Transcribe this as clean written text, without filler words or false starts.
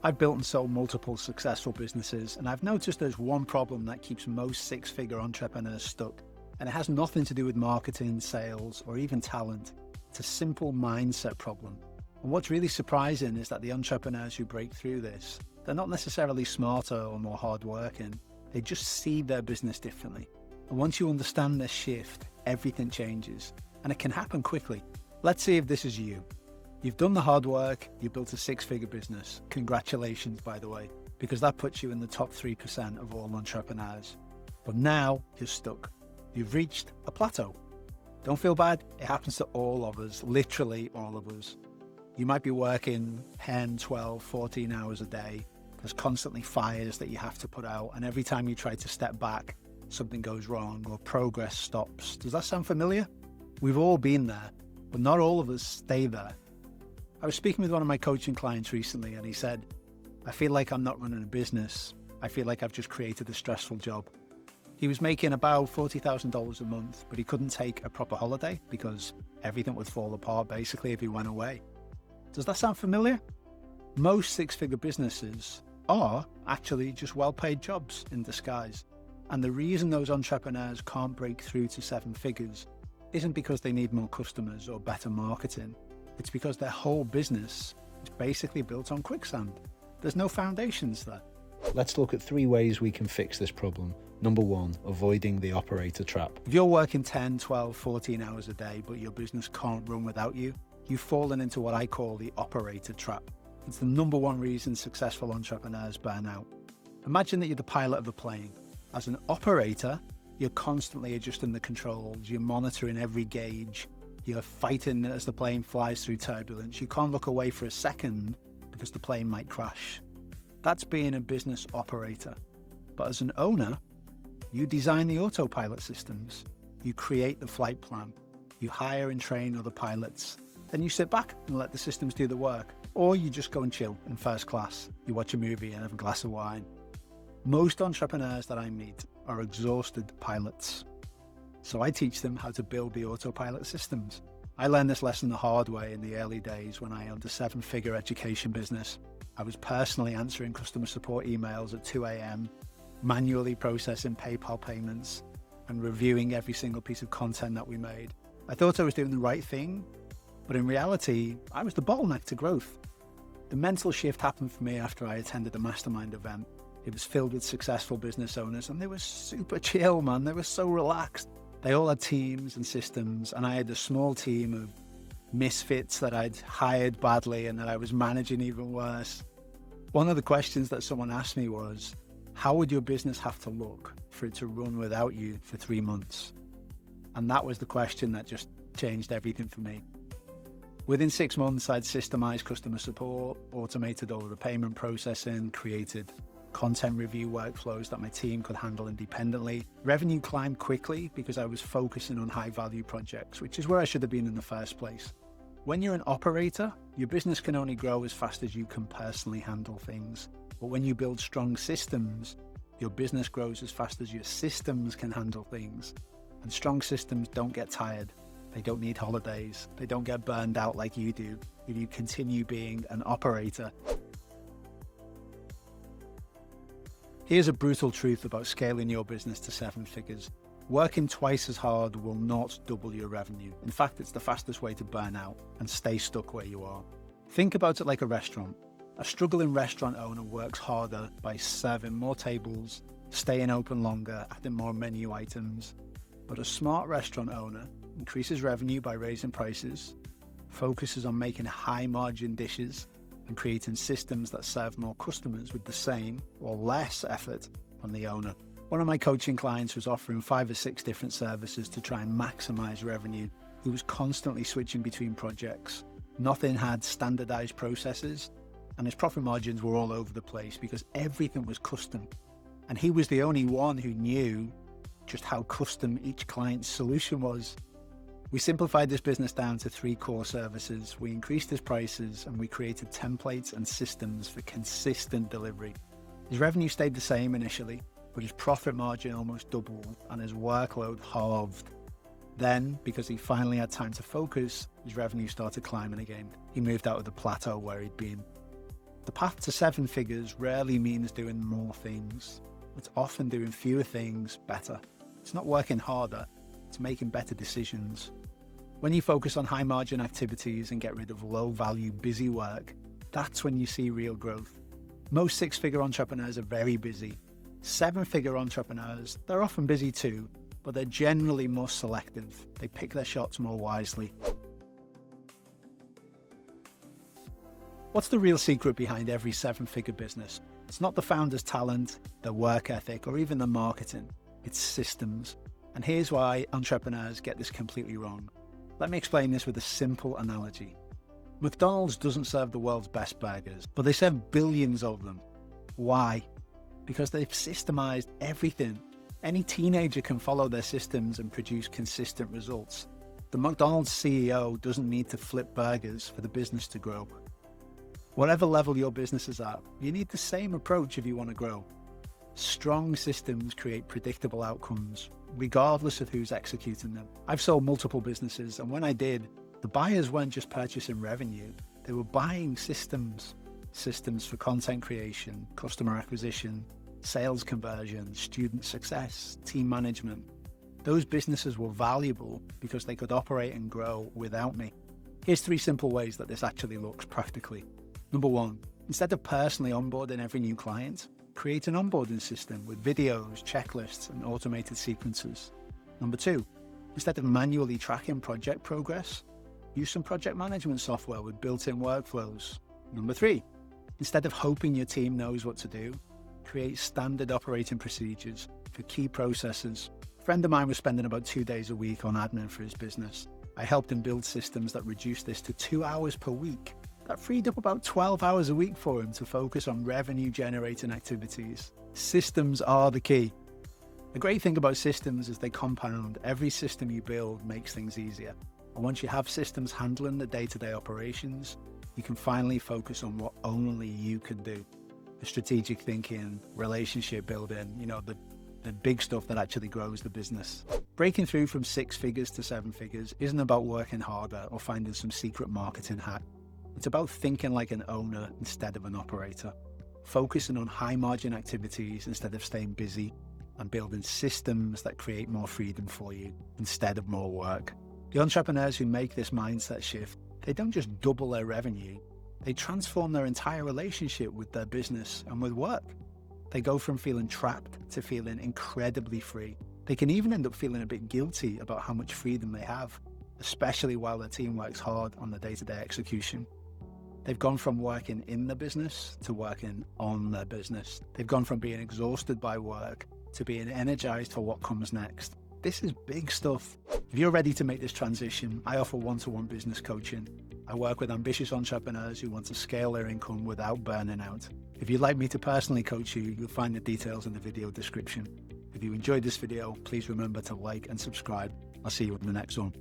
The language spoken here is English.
I've built and sold multiple successful businesses, and I've noticed there's one problem that keeps most six-figure entrepreneurs stuck. And it has nothing to do with marketing, sales, or even talent. It's a simple mindset problem. And what's really surprising is that the entrepreneurs who break through this, they're not necessarily smarter or more hardworking. They just see their business differently. And once you understand this shift, everything changes. And it can happen quickly. Let's see if this is you. You've done the hard work, you built a six-figure business. Congratulations, by the way, because that puts you in the top 3% of all entrepreneurs. But now you're stuck. You've reached a plateau. Don't feel bad. It happens to all of us, literally all of us. You might be working 10, 12, 14 hours a day. There's constantly fires that you have to put out. And every time you try to step back, something goes wrong or progress stops. Does that sound familiar? We've all been there, but not all of us stay there. I was speaking with one of my coaching clients recently, and he said, I feel like I'm not running a business. I feel like I've just created a stressful job. He was making about $40,000 a month, but he couldn't take a proper holiday because everything would fall apart basically if he went away. Does that sound familiar? Most six-figure businesses are actually just well-paid jobs in disguise. And the reason those entrepreneurs can't break through to seven figures isn't because they need more customers or better marketing. It's because their whole business is basically built on quicksand. There's no foundations there. Let's look at 3 ways we can fix this problem. Number 1, avoiding the operator trap. If you're working 10, 12, 14 hours a day, but your business can't run without you, you've fallen into what I call the operator trap. It's the number 1 reason successful entrepreneurs burn out. Imagine that you're the pilot of a plane. As an operator, you're constantly adjusting the controls, you're monitoring every gauge, you're fighting as the plane flies through turbulence. You can't look away for a second because the plane might crash. That's being a business operator. But as an owner, you design the autopilot systems. You create the flight plan. You hire and train other pilots. Then you sit back and let the systems do the work. Or you just go and chill in first class. You watch a movie and have a glass of wine. Most entrepreneurs that I meet are exhausted pilots. So I teach them how to build the autopilot systems. I learned this lesson the hard way in the early days when I owned a 7-figure education business. I was personally answering customer support emails at 2 a.m., manually processing PayPal payments, and reviewing every single piece of content that we made. I thought I was doing the right thing, but in reality, I was the bottleneck to growth. The mental shift happened for me after I attended a mastermind event. It was filled with successful business owners, and they were super chill, man. They were so relaxed. They all had teams and systems, and I had a small team of misfits that I'd hired badly and that I was managing even worse. One of the questions that someone asked me was, how would your business have to look for it to run without you for 3 months? And that was the question that just changed everything for me. Within 6 months, I'd systemized customer support, automated all of the payment processing, created content review workflows that my team could handle independently. Revenue climbed quickly because I was focusing on high-value projects, which is where I should have been in the first place. When you're an operator, your business can only grow as fast as you can personally handle things. But when you build strong systems, your business grows as fast as your systems can handle things. And strong systems don't get tired. They don't need holidays. They don't get burned out like you do if you continue being an operator. Here's a brutal truth about scaling your business to 7 figures. Working twice as hard will not double your revenue. In fact, it's the fastest way to burn out and stay stuck where you are. Think about it like a restaurant. A struggling restaurant owner works harder by serving more tables, staying open longer, adding more menu items. But a smart restaurant owner increases revenue by raising prices, focuses on making high-margin dishes, and creating systems that serve more customers with the same or less effort from the owner. One of my coaching clients was offering 5 or 6 different services to try and maximize revenue. He was constantly switching between projects. Nothing had standardized processes, and his profit margins were all over the place because everything was custom. And he was the only one who knew just how custom each client's solution was. We simplified this business down to 3 core services. We increased his prices and we created templates and systems for consistent delivery. His revenue stayed the same initially, but his profit margin almost doubled and his workload halved. Then, because he finally had time to focus, his revenue started climbing again. He moved out of the plateau where he'd been. The path to 7 figures rarely means doing more things. It's often doing fewer things better. It's not working harder, it's making better decisions. When you focus on high margin activities and get rid of low value busy work, that's when you see real growth. Most 6-figure entrepreneurs are very busy. 7-figure entrepreneurs, they're often busy too, but they're generally more selective. They pick their shots more wisely. What's the real secret behind every 7-figure business? It's not the founder's talent, their work ethic, or even the marketing. It's systems. And here's why entrepreneurs get this completely wrong. Let me explain this with a simple analogy. McDonald's doesn't serve the world's best burgers, but they serve billions of them. Why? Because they've systemized everything. Any teenager can follow their systems and produce consistent results. The McDonald's CEO doesn't need to flip burgers for the business to grow. Whatever level your business is at, you need the same approach if you want to grow. Strong systems create predictable outcomes, regardless of who's executing them. I've sold multiple businesses, and when I did, the buyers weren't just purchasing revenue, they were buying systems. Systems for content creation, customer acquisition, sales conversion, student success, team management. Those businesses were valuable because they could operate and grow without me. Here's 3 simple ways that this actually looks practically. Number 1, instead of personally onboarding every new client, create an onboarding system with videos, checklists, and automated sequences. Number 2, instead of manually tracking project progress, use some project management software with built-in workflows. Number 3, instead of hoping your team knows what to do, create standard operating procedures for key processes. A friend of mine was spending about 2 days a week on admin for his business. I helped him build systems that reduced this to 2 hours per week. That freed up about 12 hours a week for him to focus on revenue-generating activities. Systems are the key. The great thing about systems is they compound. Every system you build makes things easier. And once you have systems handling the day-to-day operations, you can finally focus on what only you can do. The strategic thinking, relationship building, the big stuff that actually grows the business. Breaking through from 6 figures to 7 figures isn't about working harder or finding some secret marketing hack. It's about thinking like an owner instead of an operator, focusing on high margin activities instead of staying busy, and building systems that create more freedom for you instead of more work. The entrepreneurs who make this mindset shift, they don't just double their revenue, they transform their entire relationship with their business and with work. They go from feeling trapped to feeling incredibly free. They can even end up feeling a bit guilty about how much freedom they have, especially while their team works hard on the day-to-day execution. They've gone from working in the business to working on their business. They've gone from being exhausted by work to being energized for what comes next. This is big stuff. If you're ready to make this transition, I offer one-to-one business coaching. I work with ambitious entrepreneurs who want to scale their income without burning out. If you'd like me to personally coach you, you'll find the details in the video description. If you enjoyed this video, please remember to like and subscribe. I'll see you in the next one.